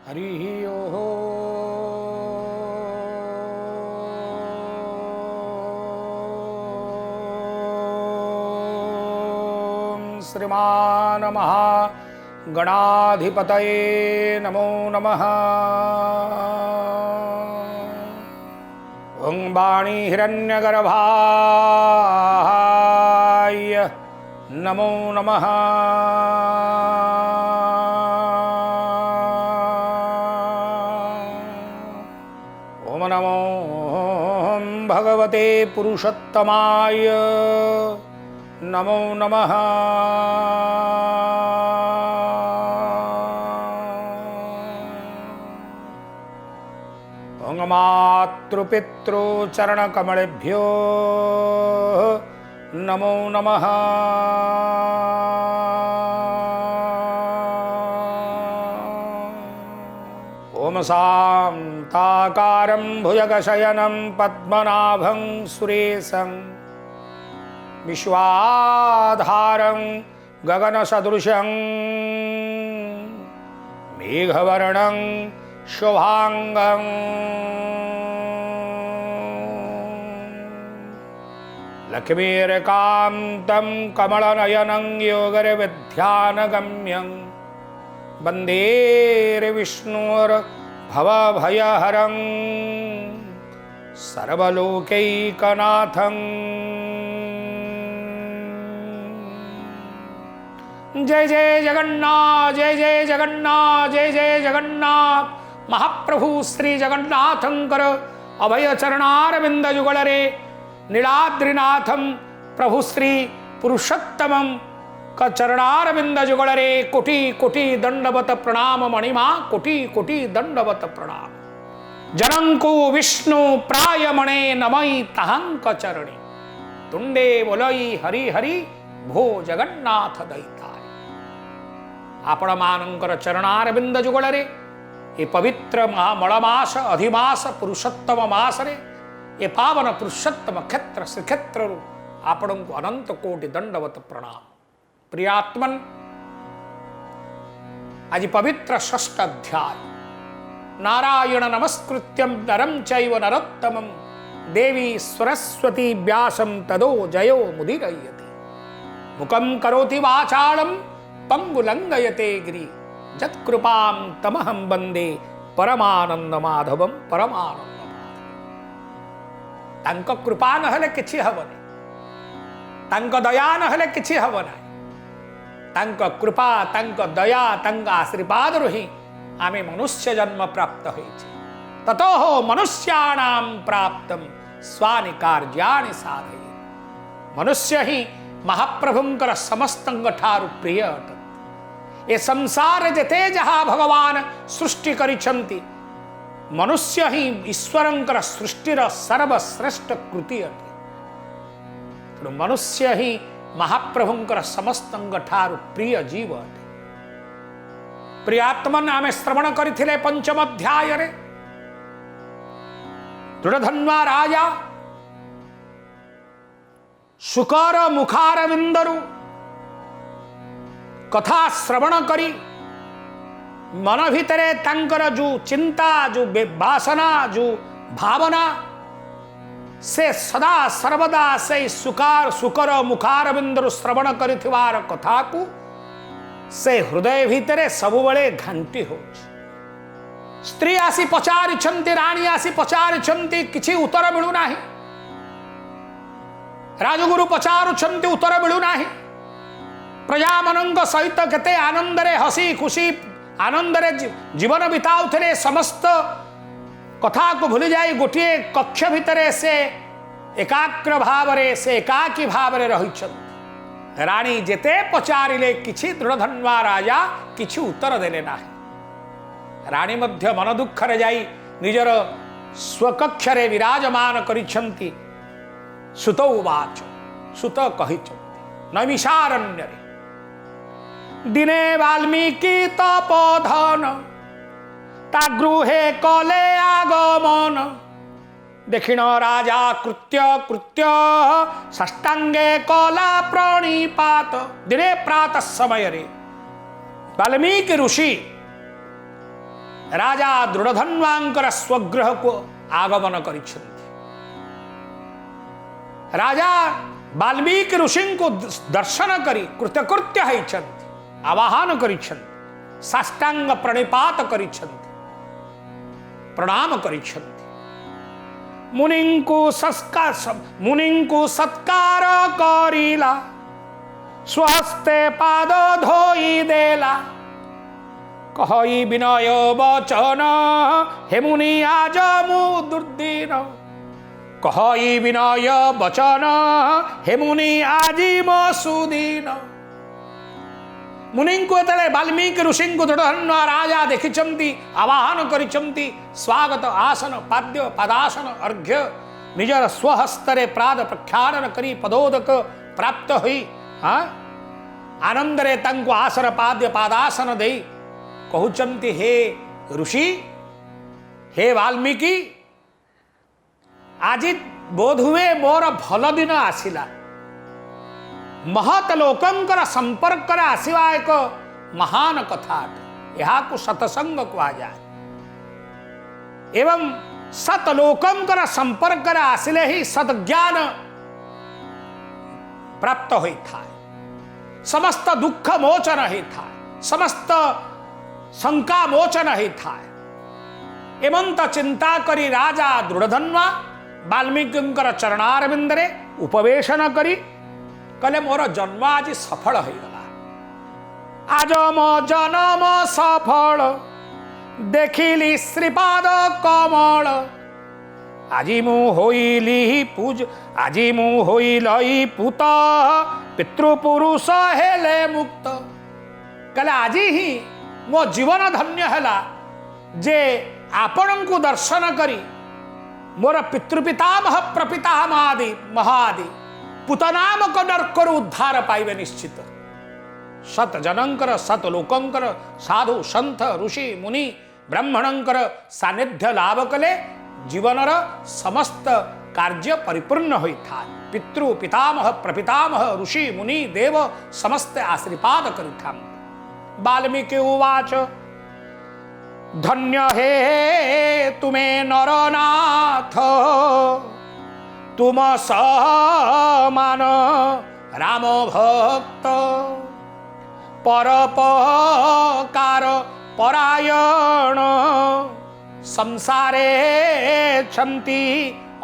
हरि ओम। श्रीमान महागणाधिपतये नमो नमः। ओं वाणी हिरण्यगर्भाय नमो नमः। ओम नमो भगवते पुरुषोत्तमाय नमो नमः। ओं मातृपितृचरणकमलेभ्यो नमो नमः। ओम शान्ताकारं भुजगशयनं पद्मनाभं सुरेशं विश्वाधारं गगनसदृशं मेघवर्णं शुभांगं लक्ष्मीर्कान्तं कमलनयनं योगर्विध्यानगम्यं वन्देर्विष्णुर्भवभयहरं सर्वलोकैकनाथं। जय जय जगन्नाथ, जय जय जगन्नाथ, जय जय जगन्नाथ। महाप्रभु श्री जगन्नाथंकर अभय चरणारविंद जुगलरे नीलाद्रिनाथम प्रभु श्री पुरुषोत्तमं का चरणारविंद जुगलरे कोटि कोटि दंडवत प्रणाम मणिमा कोटि कोटि दंडवत प्रणाम। जनंकु विष्णु प्रायमणे नमई तहंक चरणे तुंडे बोलई हरि हरि भो जगन्नाथ दैताय। आपण मानंकर चरणारविंद जुगलरे ये पवित्र मलमास अधिमास पुरुषोत्तम मास रे ये पावन पुरुषोत्तम क्षेत्र श्रीक्षेत्र आपण को अनंत कोटि दंडवत प्रणाम। प्रियात्मन आज पवित्र षष्ठ अध्याय नारायण नमस्कृत्यं नरं चैव नरोत्तमं देवी सरस्वती व्यासं तदो जयो मुदीरयति। मुखं करोति वाचालं पंगुलंघयते गिरि जत्कृपां तमहं वंदे परमानंद माधवं परमानंद माधव। तांको कृपा नहले किछि हबनी, तांको दया नहले किछि हब नाही। तांको कृपा तांको दया तांको आशीर्वाद रही आमे मनुष्य जन्म प्राप्त होइछि। ततो मनुष्याणां प्राप्तं स्वानि कार्याणि साधयेत्। मनुष्य ही महाप्रभुंकर समस्तंग ठारु प्रिय अटत। ये संसार जेते जहाँ भगवान सृष्टि करिछंती मनुष्य ही ईश्वरंकर सृष्टिर सर्वश्रेष्ठ कृति अटे। तो मनुष्य ही महाप्रभुंकर समस्तंग ठारु प्रिय जीव अटे। प्रियात्मन आमे श्रवण करिथिले पंचम अध्याय रे दृढ़धन्वा राजा शुकर मुखारविंदरु कथा श्रवण करी मन भितरे तांकर जो चिंता जो वासना जो भावना से सदा सर्वदा से शुकर मुखारविंदरु श्रवण करिथिवार कथा को से हृदय भितरे सबुबले घंटी हो। स्त्री आसी पचारिछंती राणी आसी पचारिछंती किछि उत्तर मिलु नाही। राजगुरु पचारुछंती उत्तर मिलु नाही। प्रजामनंग सहित केते आनंद रे हसी खुशी आनंद रे जीवन बिताउथले समस्त कथा को भूली जाई गोटे कक्ष भितरे से एकाग्र भाव रे से एकाकी भाव रे रहिछन। राणी जेते पचारिले किछि दृढ़धन्वा राजा किछि उत्तर देले नाही। राणी मध्य मन दुख रे जाई निजर स्वकक्ष रे विराजमान करिछंती। सुत उवाच सुत कहिछंती नैमिषारण्य रे दिने वाल्मीकि तपोधन ता गृहे कले आगमन देखिण राजा कृत्य कृत्य षष्टांगे कला प्रणिपात। दिने प्रातः समय रे वाल्मीकि ऋषि राजा दृढ़धन्वांकर स्वगृह को आगमन कर राजा वाल्मीकि ऋषि को दर्शन करी कृतकृत्य होइछन्ति आवाहन करिछन्ति साष्टांग प्रणिपात करिछन्ति प्रणाम करिछन्ति मुनिंकु सत्कार करिला स्वहस्ते पाद धोई देला कहि विनय वचन हे मुनि आज मु दुर्दीन कहि विनय वचन हे मुनि आजी मो सुदीन मुनि को तले वाल्मीकि ऋषि को दृढ़ राजा देखिछन्ति आवाहन करिछन्ति स्वागत आसन पाद्य पादासन अर्घ्य निजर स्वहस्तरे प्राद प्रख्यालन करी पदोदक प्राप्त होई आनंदरे तंको आसन पाद्य पादासन दे कहउचन्ति हे ऋषि हे वाल्मीकि आज बोध हुए मोर भल दिन आसिला महत लोकंकर संपर्क आसिवा एक महान कथा अटे सतसंग कहा जाए एवं सत लोकंकर संपर्क आसिले ही सद्ज्ञान प्राप्त होता है समस्त दुख मोचन होता है समस्त शंका मोचन होता है एवं चिंता करी राजा दृढ़धन्वा वाल्मीकि चरणारविंदरे उपवेशन करी कहले मोर जन्म आज सफल हो गला आज मो जन्म सफल देखिली श्रीपाद कमल आज मु होइली पूज आज मु होइलई पुत पितृपुरुष हेले मुक्त कहले आज ही मो जीवन धन्य हैला जे आपन को दर्शन करी मोर पितृपितामह प्रपितामह आदि महादि पुतनामक नरकर उद्धार पाइबे निश्चित सत जनंकर सत लोकंकर साधु संत ऋषि मुनि ब्राह्मणंकर सानिध्य लाभ कले जीवनर समस्त कार्य परिपूर्ण होता पितृ पितामह प्रपितामह ऋषि मुनि देव समस्त आशीर्वाद करिथा वाल्मीकि उवाच धन्य हे तुमे नरनाथ तुम समान राम भक्त परोपकार परायण संसारे छन्ति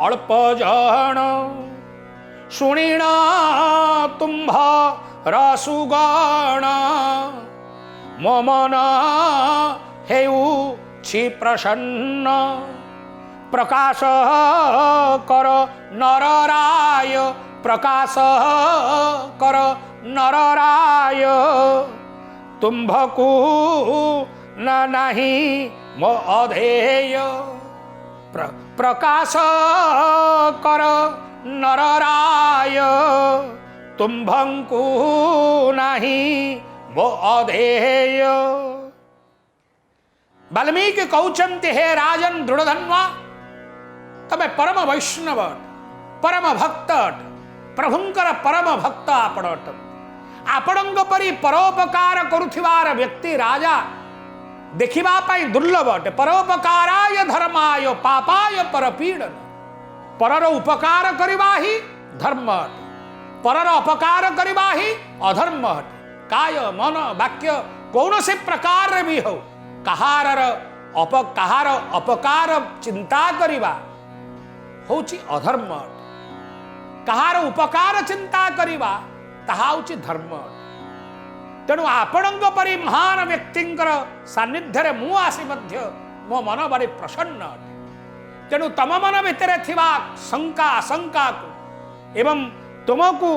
अल्प जन शुणिण तुम्भ रसुगण मो मन हेउछि प्रसन्न प्रकाश कर नरराय प्रकाश कर नरराय तुम्भकु नहीं मो अधेय प्रकाश कर नरराय तुम्भंकु नहीं मो अधेय वाल्मीकि कहउचन्ति हे राजन दृढ़धन्वा तमे परम वैष्णव परम भक्त प्रभुंकर परम भक्त आपण आपणंग परी परोपकार करुथिवार व्यक्ति राजा देखिबा पाई दुर्लभ अटे परोपकाराय धर्माय पापाय परपीडन परर उपकार करिबा ही धर्म अटे परर अपकार करिबा ही अधर्म अटे काय मन वाक्य कौनसी प्रकार भी हो कहार अपकार चिंता करिबा होची अधर्म अटे कहार उपकार चिंता करिबा ताहा होची धर्म अटे तेणु आपणंग परी महान व्यक्तिंकर सान्निध्य मु आसी मध्य मो मन बड़ी प्रसन्न अटे तेणु तम मन भितर थिबा शंका आशंका को एवं तुमको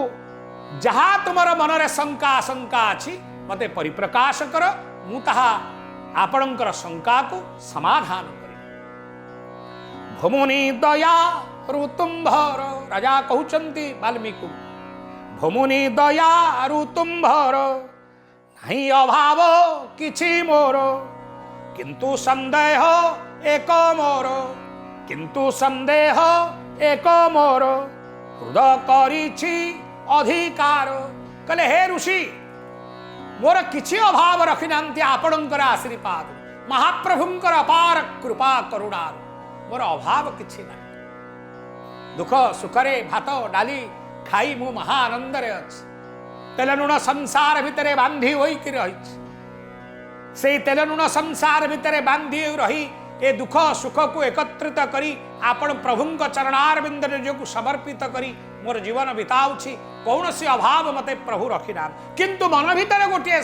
जहा तुमर मनरे शंका आशंका अछि मते परिप्रकाश कर मु ताहा आपणंकर शंका को समाधान करी भमुनि दया ऋतुंभर राजा कहउचंती वाल्मीकि भमुनि दया ऋतुंभर नहीं अभाव किछि मोर किंतु संदेह एक मोर किंतु संदेह एक मोर हृदय करिछि अधिकार कहले हे ऋषि मोर किछि अभाव रखि नांती आपणंकर आशीर्वाद महाप्रभुंकर अपार कृपा करुणा मोर अभाव किछि ना दुख सुखरे भात डाली खाई मु महा आनंद रे अछि तेल नुण संसार भितरे बांधी होई कि रही से तेल नुण संसार भितरे बांधी रही ए दुख सुख को एकत्रित करी आपण प्रभुंक चरणारविंद निजको समर्पित करी मोर जीवन बिताउछि कौन सी अभाव मते प्रभु रखिना किंतु मन भितर गोटे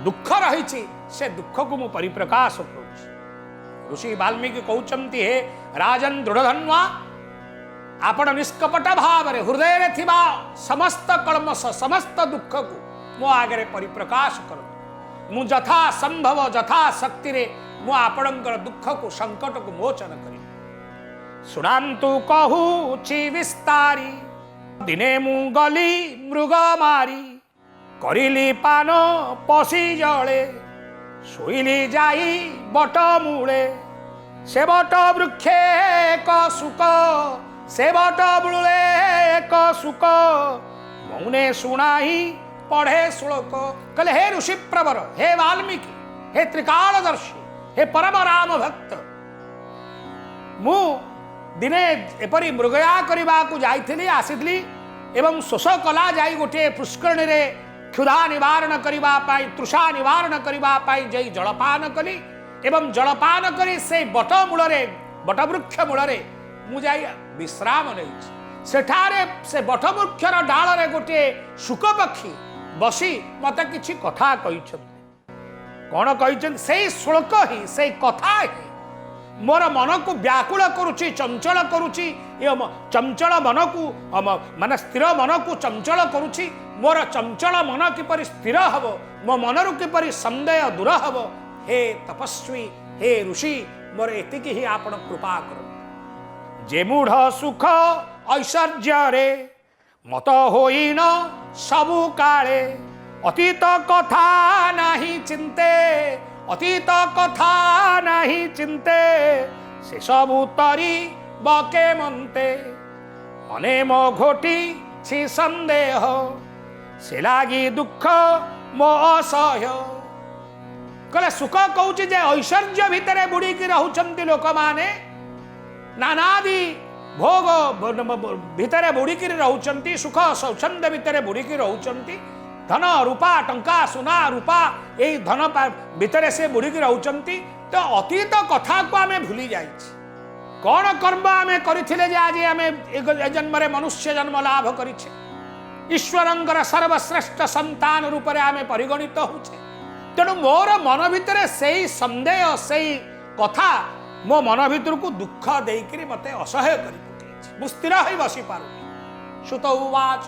दुख रही से दुख को मु परिप्रकाश करुछि ऋषि वाल्मीकि कहउचंती हे राजन दृढ़धन्वा आपण निष्कपट भाव रे हृदय रे थिबा समस्त कलमश समस्त दुख को मो आगे परिप्रकाश कर मु जथा संभव जथा शक्ति रे मु आपणकर दुख को संकट को मोचन करी सुनांतु कहूछि विस्तारी दिने मु गली मृग मारी करिली पान पसी जले शोइली जाई बट मूले से बट वृक्षे एक सुख से बट मूले एक सुख मौने सुनाई पढ़े श्लोक कहले हे ऋषि प्रवर हे वाल्मीकि हे त्रिकालदर्शी हे परम राम भक्त मु दिने एपरी मृगया करबा को जाइथिली आसिथली एवं शोष कला जाई गोटे पुष्करणी रे क्षुधा निवारण करबा पाई तृषा निवारण करबा पाई जई जलपान कली एवं जलपान करी से बट मूल रे बट वृक्ष मूल रे मु जाई विश्राम नै सेठारे से बट वृक्षर डाल रे गोटे शुक पक्षी बसी मते किछि कथा कहिछन कौन कहिछन से श्लोक ही से कथा ही मोर मन को व्याकुल करुची चंचल करुची चंचल मन को माने स्थिर मन को चंचल करुची मोर चंचल मन किपरि स्थिर हब मो मनरु किपरि संदेह दूर हब हे तपस्वी हे ऋषि मोर एतिकी ही आपण कृपा कर जे मूढ़ सुख ऐश्वर्य रे मत होइन सबु काले अतीत कथा नहीं चिंते अतीत कथा नहीं चिंते से सबु तरी बके मनते मने मो घोटी छि संदेह से लागी दुख मो असह्य कहले सुख कहूँ जे ऐश्वर्य भितर बुड़ी की रहउचंती लोक माने नानादि भोग भितर बुड़ी की रहउचंती सुख स्वच्छंद भितर बुड़ी की रहउचंती धन रूपा टंका सुना रूपा यही धन भितर से बुड़ी की रहउचंती तो अतीत कथा को आमे भूली जाइछि कौन कर्म आमे करिथिले जे आज आमे ए जन्म रे मनुष्य जन्म लाभ करिछे ईश्वरंकर सर्वश्रेष्ठ संतान रूप रे आमे परिगणित होछे तेणु मोर मन भितर सेही संदेह सेही कथा मो मन भितर को दुख देकरी मते असह्य करि पकेछि मु स्थिर होई बसी पारुनी सुत उवाच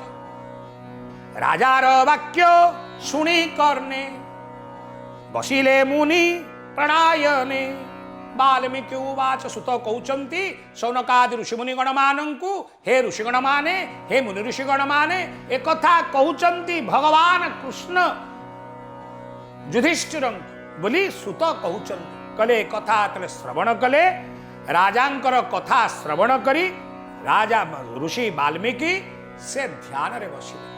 राजार वाक्य शुणी कर्णे बसिले मुनि प्रणायने वाल्मीकि उवाच सुत कहउचंती शौनकादि ऋषिमुनिगण मानंकु हे ऋषिगण माने हे मुनि ऋषिगण माने एक कथा कहउचंती भगवान कृष्ण युधिष्ठिर बोली सुत कहउचंती कले कथा तले श्रवण कले राजांकर कथा श्रवण करी राजा ऋषि वाल्मीकि से ध्यान रे बसिले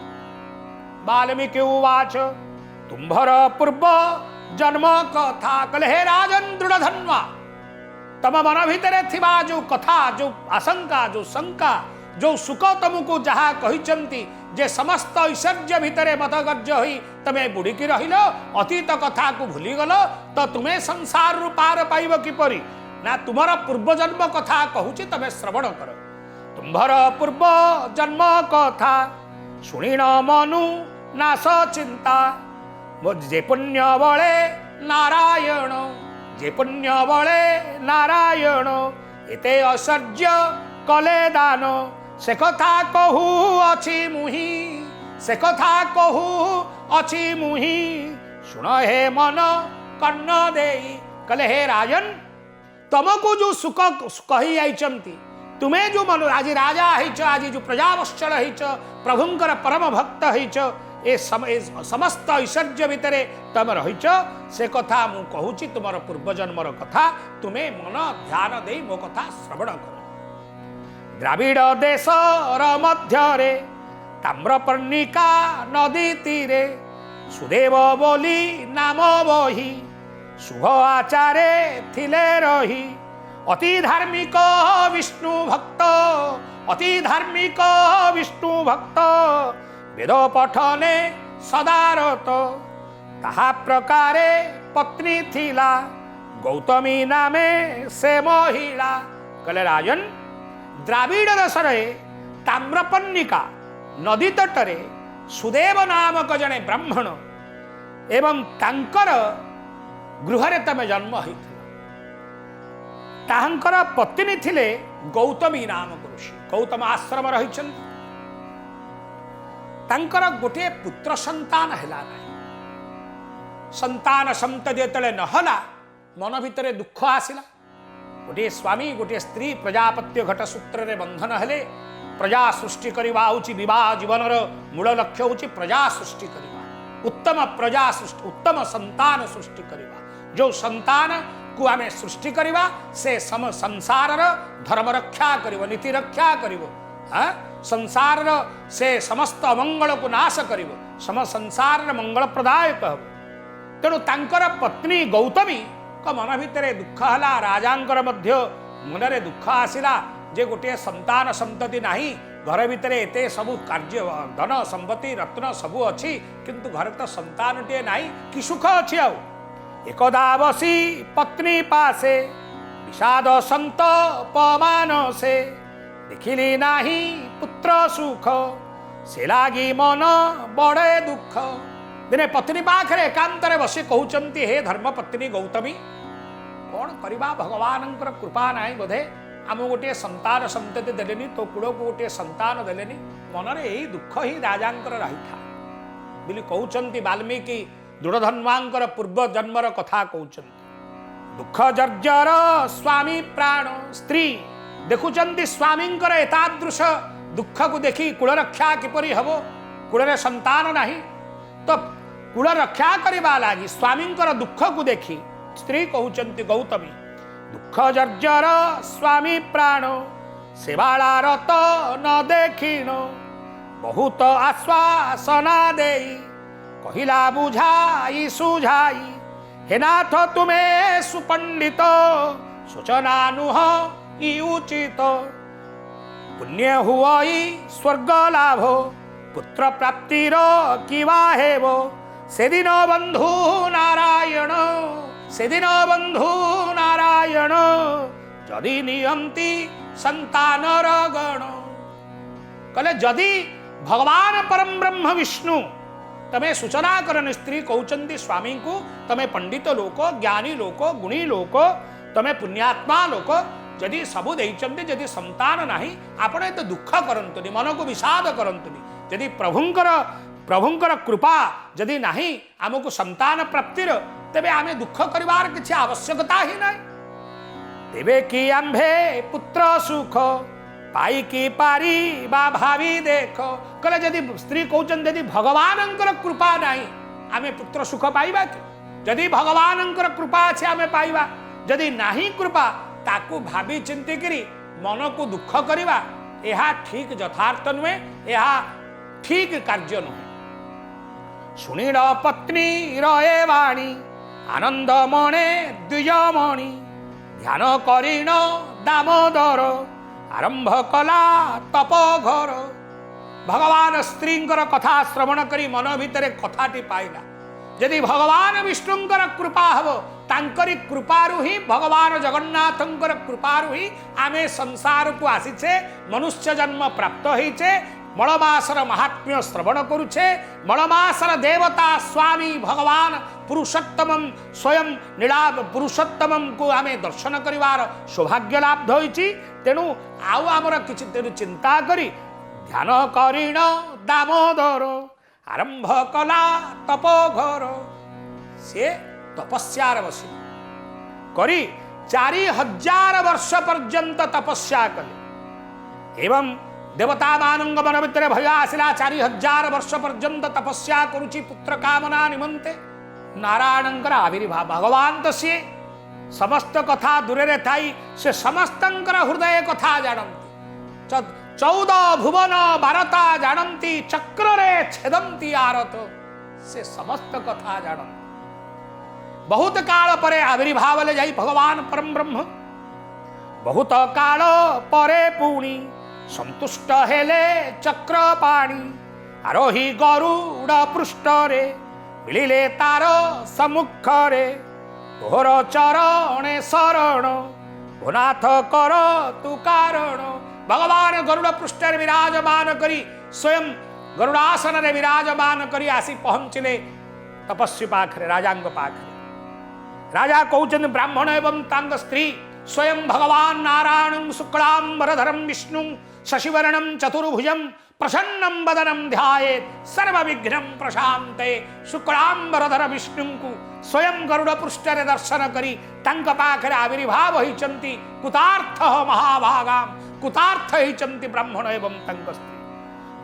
वाल्मीकि उवाच तुम्भर पूर्व जन्म कथा कले हे राजन दृढ़धन्वा तम मन भितर थिबा जो कथा जो आशंका जो शंका जो सुख तुमको जहा कहिचंती जे समस्त ऐश्वर्य भितर मतगर्ज होई तमे बुड़ी की रहिलो अतीत कथा को भूली गलो तो तुम्हें संसार रु पार पाइब किपरि ना तुमर पूर्व जन्म कथा कहूची तमे श्रवण कर तुम्भर पूर्व जन्म कथा शुणिन मनु नाश चिंता जे पुण्य बळे नारायण जे पुण्य बळे नारायण एते ऐश्वर्य कले दान से कथा कहू अछि मुहि से कथा कहू अछि मुहि सुन हे मन कर्ण देई कले हे राजन तुमको जो सुख कही आइचंती तुम्हें जो मन आज राजा हैच आज जो प्रजावत्सल हैच प्रभुंकर परम भक्त हैच ए समस्त ऐश्वर्य भितरे तुम रहीच से कथा मु कहूची तुमर पूर्वजन्मर कथा तुम्हें मन ध्यान दे मो कथा श्रवण कर द्राविड़ देशर मध्यरे ताम्रपर्णिका नदी तीरे सुदेव बोली नाम बही शुभ आचारे थिले रही अति धार्मिक विष्णु भक्त अति धार्मिक विष्णु भक्त वेद पठने सदारत ताहा प्रकारे पत्नी थिला गौतमी नामे से महिला। कहले राजन द्राविड़ देशरे ताम्रपन्निका नदी तटरे सुदेव नामक जने ब्राह्मण एवं तांकर गृहरे तमे जन्म होइथिल। तांकर पत्नी थिले गौतमी नामक ऋषि गौतम आश्रम रहिछन। तांकर गोटे पुत्र संतान हैला नाही। संतान संतति जेतले नहला मन भितरे दुख आसिला। गोटे स्वामी गोटे स्त्री प्रजापत्य घट सूत्र रे बंधन हेले। प्रजा सृष्टि करवा होची विवाह जीवनर मूल लक्ष्य होची प्रजा सृष्टि करवा उत्तम प्रजा सृष्टि उत्तम संतान सृष्टि करवा। जो संतान को आमे सृष्टि करवा से सम संसार धर्म रक्षा करिवो नीति रक्षा करिवो संसार से समस्त अमंगल को नाश करिवो सम संसार मंगल प्रदायक हबो। तेणु तांकर पत्नी गौतमी को मन भितरे दुख हला। राजांकर मध्य मनरे दुख आसिला जे गोटे संतान संतति नाही। घर भितरे एते सबु कार्य धन संपत्ति रत्न सबु अछि किंतु घर तो संतान टे नाही कि सुख अछि। आउ एकदा बसी पत्नी पासे विषाद संत पमान से देखिली नाही पुत्र सुख से लागी मन बड़े दुख। दिने पत्नी पाखरे एकांतरे बसी कहउचंती हे धर्मपत्नी गौतमी कौन करवा भगवानंकर कृपा नाही बोधे आम गोटे संतान संतति देलेनी तो कूड़ को गोटे संतान देलेनी मनरे यही दुख ही राजांकर रही था बोली कहउचंती। वाल्मीकि दृढ़धन्वांकर पूर्व जन्मर कथा कहउचंती। दुख जर्जर स्वामी प्राण स्त्री देखुचंती स्वामींकर एतादृश दुख को देखी कुल रक्षा किपरि हबो। कुଳରେ संतान नाही तो कुल रक्षा करबा लागि स्वामींकर दुख को देखी स्त्री कहउचंती गौतमी दुख जर्जर स्वामी प्राण सेवाला रत न देखिन बहुत आश्वासना देई कहिला बुझाई सुझाई हे नाथ तुमे सुपंडित सूचना नुह ई उचित पुण्य हुई स्वर्ग लाभ पुत्र प्राप्तिर किवा हेबो सेदिन बंधु नारायण सेदिन बंधु नारायण जदि नियंती संतानर गण। कहले जदि भगवान परम ब्रह्म विष्णु तमे सूचना करन। स्त्री कहउचंती स्वामी को तमे पंडित लोक ज्ञानी लोक गुणी लोक तमे पुण्यात्मा लोक जदि सबु देइचंती जदि संतान नाही आपण एत दुख करंतुनी मन को विषाद करंतुनी। जदि प्रभुंकर कृपा जदि नाही आमको संतान प्राप्तिर तेबे आमे दुख करिवार किछि आवश्यकता ही नाही। तेबे कि आम्भे पुत्र सुख पाई की पारी बा भावी देख। कहले जदि स्त्री कहउचन जदि भगवानंकर कृपा नाही आमे पुत्र सुख पाइबा कि जदि भगवानंकर कृपा अछि आमे पाइबा जदि नाही कृपा ताकू भावी चिंती करी मन को दुख करिबा एहा ठीक यथार्थ नुहे एहा ठीक कार्य नुहे। सुनील पत्नी रहे वाणी आनंद मणे द्विजमणि ध्यान करीण दामोदर आरंभ कला तप घर। भगवान स्त्रींकर कथा श्रवण करी मन भितरे कथाटी पाइला यदि भगवान विष्णुंकर कृपा हबो तांकरी कृपारु ही भगवान जगन्नाथंकर कृपारु ही आमे संसार को आसीछे मनुष्य जन्म प्राप्त होइछे। मलमासर महात्म्य श्रवण करुछे। मलमासर देवता स्वामी भगवान पुरुषोत्तम स्वयं नीलाभ पुरुषोत्तम को आमे दर्शन करिवार सौभाग्य लाभ होइछि। तेणु आउ आमर किछि तेणु चिंता करी ध्यान करीण दामोदर आरंभ कला तप घर। से तपस्यार बसी करी 4000 वर्ष पर्यंत तपस्या कले एवं देवता मानंग मन भितर भय आसिला 4000 वर्ष पर्यंत तपस्या करुची पुत्र कामना निमंते। नारायणंकर आविर्भाव भगवान तो सी समस्त कथा दूरे थाई से समस्तंकर हृदय कथा जानती 14 भुवन भारता जानती चक्र रे छेदंती आरत से समस्त कथा जानती। बहुत काल परे आविर्भाव ले जाई भगवान परम ब्रह्म बहुत काल परे पुणी संतुष्ट हेले चक्रपाणी आरोही गरुड़ पृष्ठरे मिलिले तार सम्मुखरे तोहर चरणे शरण भुनाथ कर तु कारण भगवान गरुड़ पृष्ठरे विराजमान करी स्वयं गरुड़ासन रे विराजमान करी आसी पहुंचले तपस्वी पाखरे राजांग पाखरे राजा कहउछन ब्राह्मण एवं तांग स्त्री स्वयं भगवान नारायण शुक्लांबरधरम विष्णु शशिवर्णम चतुर्भुजम प्रसन्नम वदनम ध्यायेत सर्वविघ्नं प्रशांते शुक्लांबरधर विष्णु को स्वयं गरुड़ पृष्ठरे दर्शन करी तांक पाखरे आविर्भाव होइचंती कुतार्थ महाभागां कुतार्थ होइचंती ब्राह्मण एवं तांक स्त्री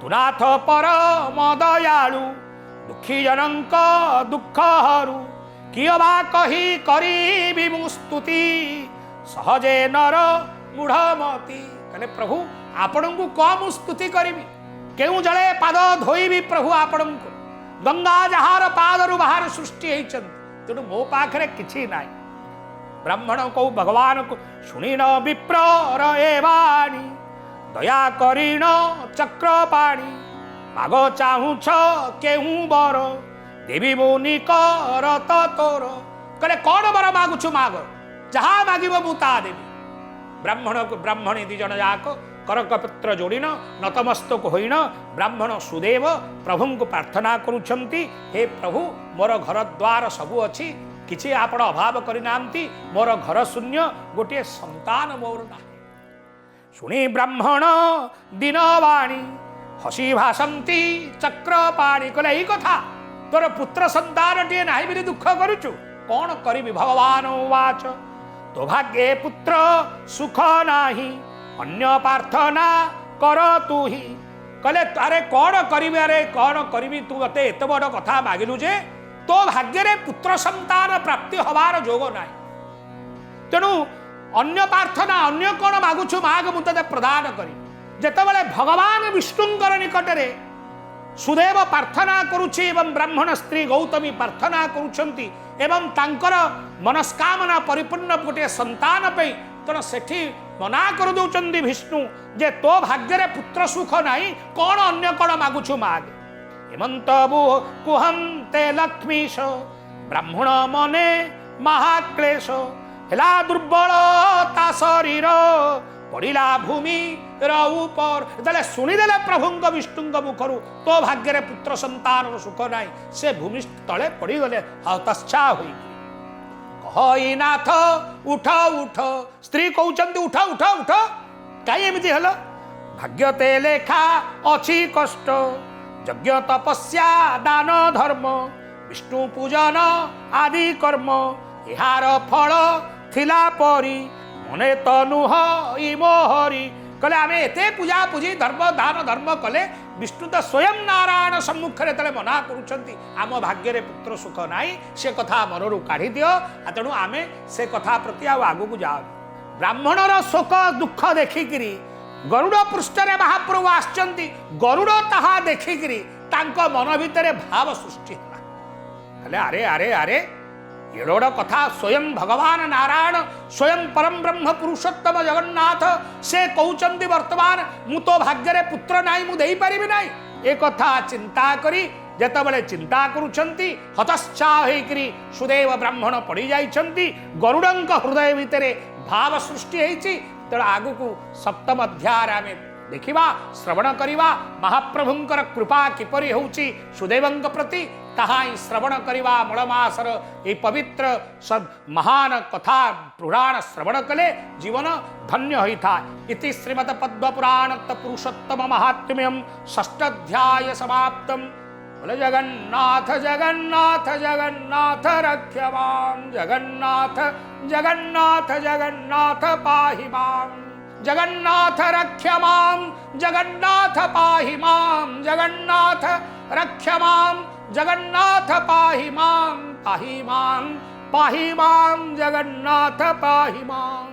तुनाथ परम दयालु दुखी जनक दुख हरू कियबा कही करी मु स्तुति सहजे नर मूढ़मती कहले प्रभु आपण को कम स्तुति करी केउ जले पाद धोईबी प्रभु आपण को गंगा जहार पादरु बाहर सृष्टि होइचंती तेणु मो पाखरे किछि नाई ब्राह्मण को भगवान को शुणी न विप्र एवाणी दया करीण चक्रपाणी माग चाहूछ केहू बर देवी मुनि कर तोर कहले कौन बर मागुछु माग जहा मागिब मु ता देवी ब्राह्मण को ब्राह्मणी दी जन जाक करकपत्र जोड़िन नतमस्तक होइन ब्राह्मण सुदेव प्रभु को प्रार्थना करुछंती हे प्रभु मोर घर द्वार सबु अछि किछि आपण अभाव करिनांती मोर घर शून्य गोटे संतान मोर ना शुणी ब्राह्मण दीनवाणी हसी भाषंती चक्रपाणी कहले एई कथा तोर पुत्र संतान टे नाही बिली दुख करुचु कौन करिबि भगवान उवाच तो भाग्ये पुत्र सुख नाही अन्य प्रार्थना कर तू ही कहले अरे कौन करिबि अरे कौन करिबि तू मते एत बड़ कथा मागिलु जे तो भाग्य रे पुत्र संतान प्राप्ति हबार जोग नाही तेणु अन्य प्रार्थना अन्य कौन मागुछु माग मु तते प्रदान करी जेतेबेले भगवान विष्णुंकर निकटरे सुदेव प्रार्थना करुछि एवं ब्राह्मण स्त्री गौतमी प्रार्थना करुछंती एवं तांकर मनस्कामना परिपूर्ण गोटे संतान पे तेना सेठी मना कर दउचंदी विष्णु जे तो भाग्य रे पुत्र सुख नाही कौन अन्य कौन मागुछु माग हेमंत कुहंते लक्ष्मीश ब्राह्मण मने महाक्लेश हेला दुर्बलता शरीर पड़िला भूमि ऊपर जले शुणीदेले प्रभु विष्णु मुखर तो भाग्य रे पुत्र संतान सुख नाई से भूमि तले पड़गले हतच्छा हुई कही नाथ उठ उठ स्त्री कहते उठ उठ उठ कहीं एमती हल भाग्यते लेखा अच्छी कष्ट यज्ञ तपस्या दान धर्म विष्णु पूजन आदि कर्म यार फल थिला परी मने तो नुह मोहरी कहले आमे एते पूजा पूजी धर्म दान धर्म कले विष्णु तो स्वयं नारायण सम्मुखें तले मना करुछंती आम भाग्य रे पुत्र सुख नाई से कथा मनरू काढ़ी दियो तेणु आमे से कथा प्रति आगु को जाओ ब्राह्मणर शोक दुख देखिकी गरुड़ पृष्ठरे महाप्रभु आछंती गरुड़ ताहा देखिकी तांको मन भितर भाव सृष्टि होला कहले अरे अरे अरे एड़ोड़ कथा स्वयं भगवान नारायण स्वयं परम ब्रह्म पुरुषोत्तम जगन्नाथ से कहउचंती वर्तमान मु तो भाग्य रे पुत्र नाई मु देई परिबि नाई ए कथा चिंता करी जेतेबेले चिंता करुछंती हतश्चा होइकरी सुदेव ब्राह्मण पड़ी जाइछंती गरुड़ंक हृदय भितरे भाव सृष्टि होइछि तेणु आगुकू सप्तम अध्याय आमे देखिबा श्रवण करिबा महाप्रभुंकर कृपा किपरि होउछि सुदेवंक प्रति ताहा श्रवण करिबा मलमासर ए पवित्र सद महान कथा पुराण श्रवण कले जीवन धन्य होइथा इति श्रीमद् पद्म पुराण पुरुषोत्तम महात्म्यम षष्ठ अध्याय समाप्तम बोले जगन्नाथ जगन्नाथ जगन्नाथ रक्ष मां जगन्नाथ जगन्नाथ जगन्नाथ पाहि मां जगन्नाथ रक्ष मां जगन्नाथ पाहि मां जगन्नाथ रक्ष मां जगन्नाथ पाहि मां जगन्नाथ पाहि मां।